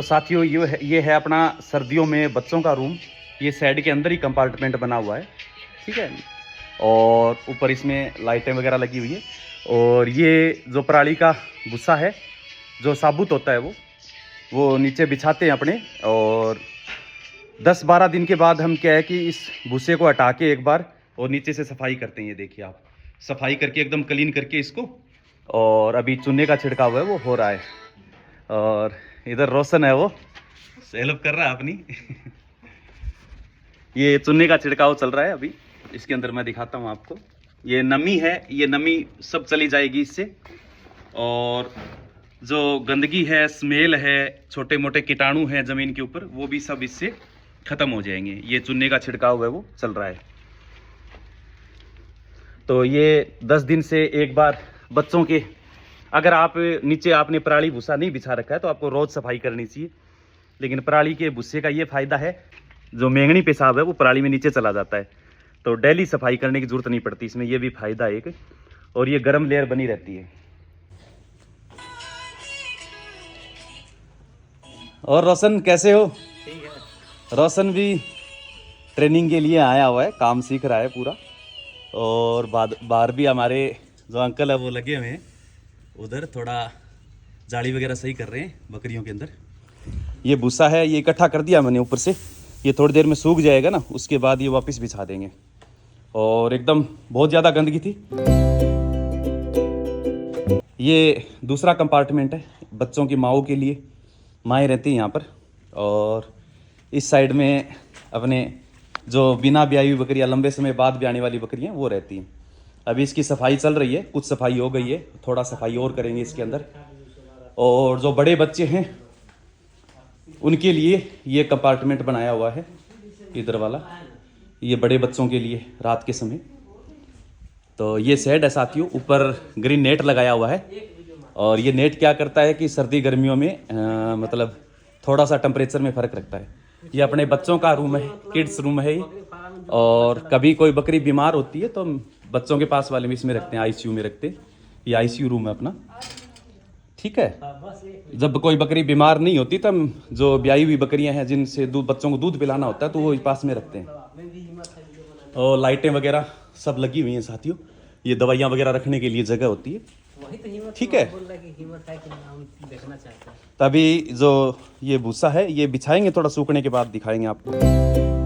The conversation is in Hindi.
तो साथियों ये है अपना सर्दियों में बच्चों का रूम। ये साइड के अंदर ही कंपार्टमेंट बना हुआ है, ठीक है। और ऊपर इसमें लाइटें वगैरह लगी हुई है। और ये जो पराली का भूसा है जो साबुत होता है वो नीचे बिछाते हैं अपने। और 10-12 दिन के बाद हम क्या है कि इस भूसे को हटा के एक बार और नीचे से सफाई करते हैं। ये देखिए आप, सफाई करके एकदम क्लीन करके इसको। और अभी चूने का छिड़काव है वो हो रहा है। और इधर रोशन है, वो हेल्प कर रहा है अपनी ये चूने का छिड़काव चल रहा है अभी। इसके अंदर मैं दिखाता हूँ आपको। ये नमी है, ये नमी सब चली जाएगी इससे। और जो गंदगी है, स्मेल है, छोटे मोटे कीटाणु हैं ज़मीन के ऊपर, वो भी सब इससे ख़त्म हो जाएंगे। ये चूने का छिड़काव है वो चल रहा है। तो ये 10 दिन से एक बार बच्चों के, अगर आप नीचे आपने पराली भूसा नहीं बिछा रखा है तो आपको रोज़ सफाई करनी चाहिए। लेकिन पराली के भूसे का ये फ़ायदा है, जो मेंगनी पेशाब है वो पराली में नीचे चला जाता है, तो डेली सफाई करने की ज़रूरत नहीं पड़ती इसमें। ये भी फ़ायदा है एक। और ये गर्म लेयर बनी रहती है। और रोशन कैसे हो? ठीक है। रोशन भी ट्रेनिंग के लिए आया हुआ है, काम सीख रहा है पूरा। और बाहर भी हमारे जो अंकल है वो लगे हुए हैं, उधर थोड़ा जाली वगैरह सही कर रहे हैं बकरियों के अंदर। ये भूसा है, ये इकट्ठा कर दिया मैंने ऊपर से। ये थोड़ी देर में सूख जाएगा ना, उसके बाद ये वापस बिछा देंगे। और एकदम बहुत ज़्यादा गंदगी थी। ये दूसरा कंपार्टमेंट है बच्चों की माओं के लिए, माएँ रहती हैं यहाँ पर। और इस साइड में अपने जो बिना ब्याई हुई बकरियाँ, लंबे समय बाद ब्याने वाली बकरियाँ, वो रहती हैं। अभी इसकी सफाई चल रही है, कुछ सफाई हो गई है, थोड़ा सफाई और करेंगे इसके अंदर। और जो बड़े बच्चे हैं उनके लिए ये कंपार्टमेंट बनाया हुआ है, इधर वाला, ये बड़े बच्चों के लिए रात के समय। तो ये शेड है साथियों, ऊपर ग्रीन नेट लगाया हुआ है। और ये नेट क्या करता है कि सर्दी गर्मियों में मतलब थोड़ा सा टेम्परेचर में फ़र्क रखता है। ये अपने बच्चों का रूम है, किड्स रूम है ये। और कभी कोई बकरी बीमार होती है तो बच्चों के पास वाले में इसमें रखते हैं, आईसीयू में रखते हैं। ये आईसीयू रूम है अपना, ठीक है। जब कोई बकरी बीमार नहीं होती तब जो ब्याई हुई बकरियां हैं जिनसे बच्चों को दूध पिलाना होता है तो वो पास में रखते हैं। और लाइटें वगैरह सब लगी हुई हैं साथियों। ये दवाइयाँ वगैरह रखने के लिए जगह होती है, ठीक है। तभी जो ये भूसा है ये बिछाएंगे, थोड़ा सूखने के बाद दिखाएंगे आपको।